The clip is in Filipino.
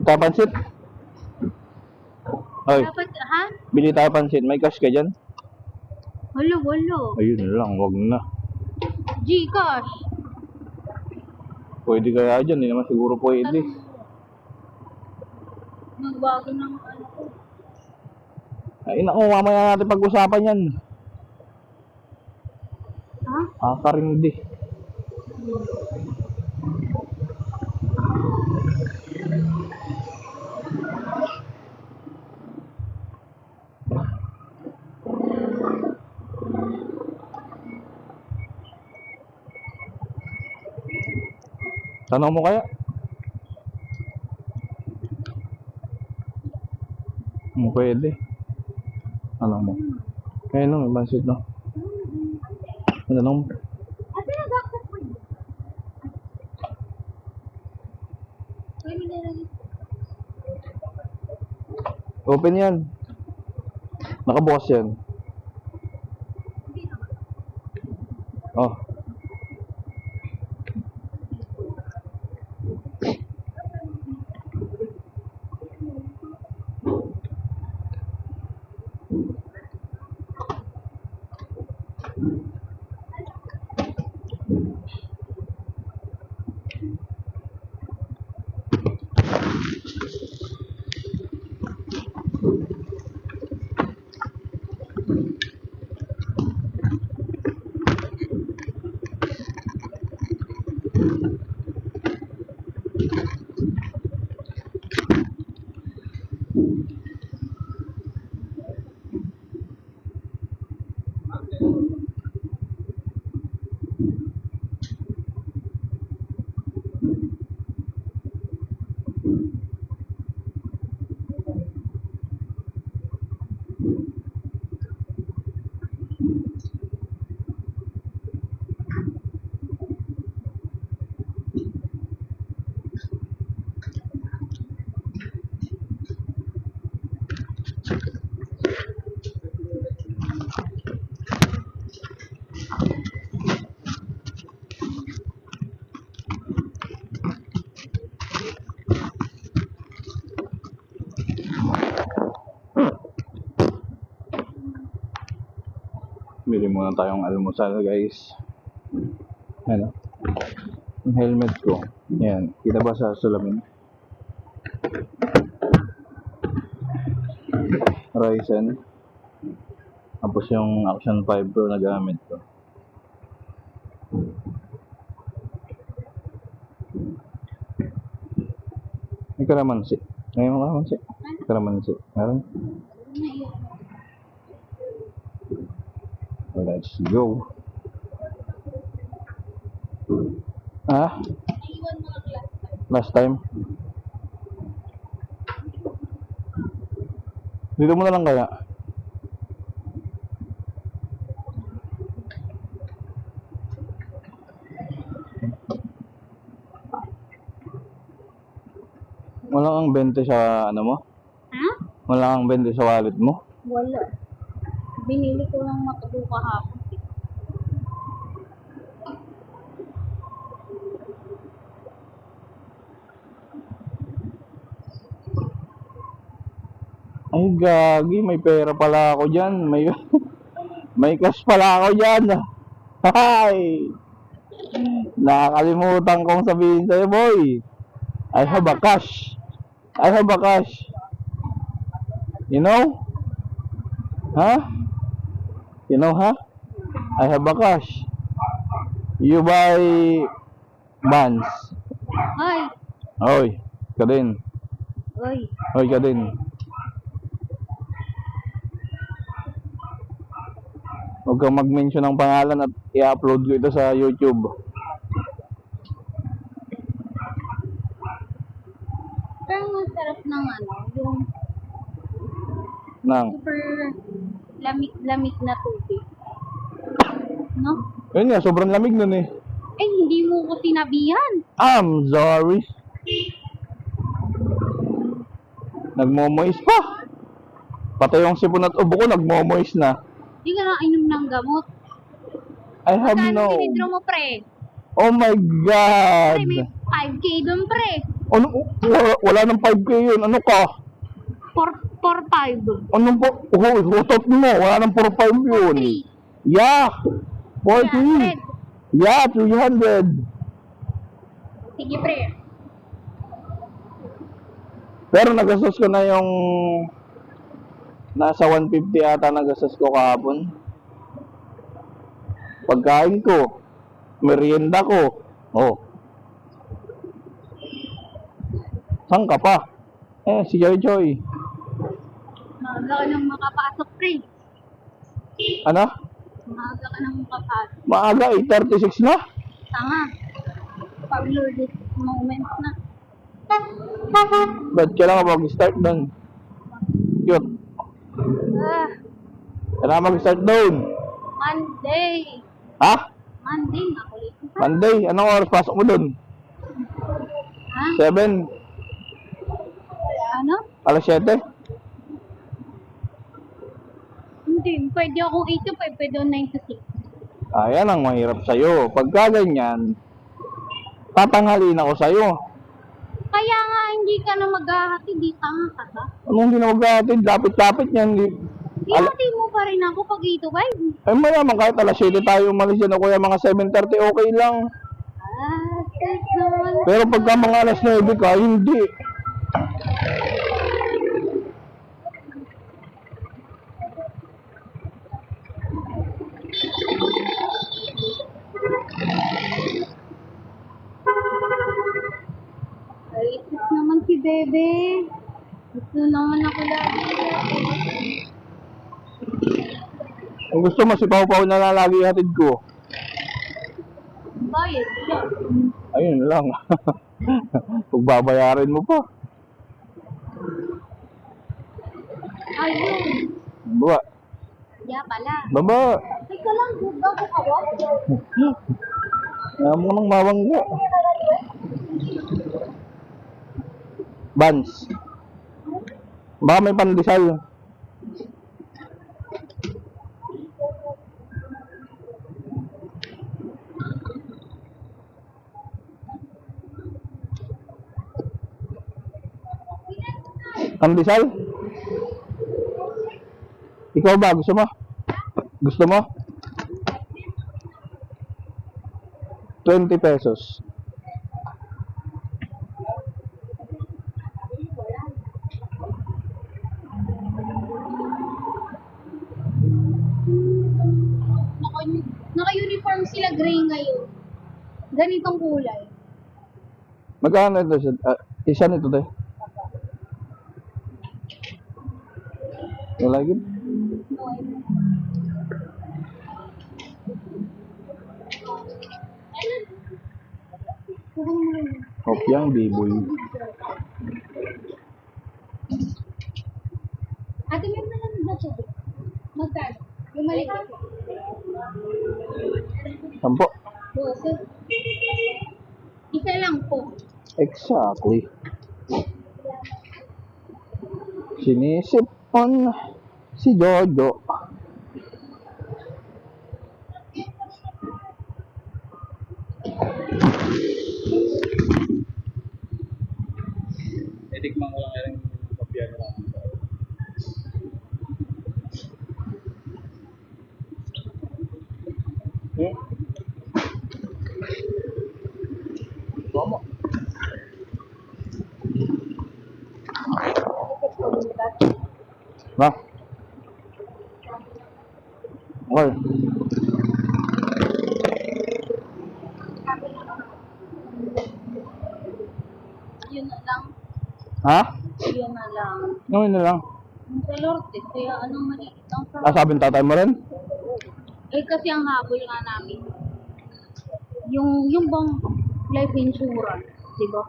Tayo pansit? Ay, Dapat, ha? bili tayo pansit. May cash ka dyan? Wala. Ayun lang, wag na. Gcash. Pwede kaya dyan, hindi naman siguro pwede. Magbago ng ano ko. Ay, naku, mamaya natin pag-usapan yan. Ha? Kakarindi. Tanong mo kaya? Pwede. Ano mo? Kaya no, may pansit no. Tanong mo. Ate, nag-accept ko yun. Kaya mo nilagay. Open yan. Nakabukas yan. Oh. Bili muna tayong almusal, guys. Ano? Yung helmet ko. Yan. Kita ba sa salamin? Ryzen. Tapos yung Action 5 Pro na gamit ko. May kalamansi. May kalamansi. Kalamansi. Meron? Let's go. Ah? Naiwan mo ang Last time? Dito mo na lang kaya? Wala kang 20 sa ano mo? Ha? Wala kang 20 sa wallet mo? Wala. Binili ko lang matago kahapon. Ay gagi, may pera pala ako dyan. May cash pala ako dyan. Hay! Nakakalimutan kong sabihin sa'yo, boy. I have a cash. I have a cash. You know? Huh? You know, huh? I have a cash. You buy bonds. Ay! Oy, ka din. Oy! Oy, ka din. Huwag kang mag-mention ng pangalan at i-upload ko ito sa YouTube. Pero masarap ng ano, yung Nang. super lamig na tubig. No? Yun nga, sobrang lamig nun eh. Eh, hindi mo ko sinabihan. I'm sorry. Nagmo-moist pa. Pati yung sipon at ubo ko nagmo-moist na. Hindi ka na inom ng gamot. I have Magkano no. sinidro mo, pre? Oh my God. Pre, may 5K dun, pre. Ano? Wala nang 5K yun. Ano ka? 4-5. Anong po? Hutot mo. Wala nang 4-5 yun. Yeah. 40. 300. Yeah, 300. Sige, pre. Pero nagastos ko na yung nasa 150 ata nagastos ko kahapon. Pagkain ko, merienda ko. Oh. Saan ka pa? Si Joy Joy. Maaga ka nang makapasok, pre. Ano? Maaga ka nang makapasok. Maaga, 8:36 na. Tanga. Pag-lorded moment na. Ba't kailangan mag-start doon? Cute. Ah, Kailangan mag-start doon. Monday. Ha? Monday, nakulit. Monday, anong oras pasok mo doon? Ha? 7, Ano? alas 7? Hindi, pwede akong 8 to 5, pwede akong 9 to 6. Ayan ang mahirap sa'yo. Pagka ganyan, tatanghalin ako sa'yo. Kaya nga, hindi ka na maghahatid, di tanga ka ba? Anong ginagawa-gatid? Lapit-lapit yan. Ihatid mo pa rin ako pag 8 to 5. Ay mayaman kahit alas 7 tayo umalis dyan o kaya mga 7:30 okay lang. Ah, sis naman. Pero pagka mga alas 9 ka, hindi. Ay, sis naman si Bebe. Gusto naman ako lagi. Kung gusto mo, si Pau Pau na lang lagi hatid ko. Bayad siya. Ayun lang. Pagbabayarin mo pa. Ayun. Baba. Ya pala. Baba. Teka lang, good ba ako kawak? Kaya mo nang mawangga. Bans. Baka may pandesal. Pandesal? Ikaw ba? Gusto mo? Gusto mo? 20 pesos. Naka-uniform sila gray ngayon. Ganitong kulay. Magkano ito? Isa nito tayo. Wala yun? Kopyang biboy. Ate, may nalang ba siya? Magkano? Yung maliit. 10. 12. Isa lang po. Exactly. Sinisipon si Jojo. Tikman ko lang yung kopya nila. Tama. Na. Okay. Yun na lang. Ha? Yun na lang. Ngayon na lang. Yung sa Lord, kaya anong maliit ang sa... Sabi ng tatay mo rin? Kasi ang habol nga namin. Yung bang life insurance, di ba?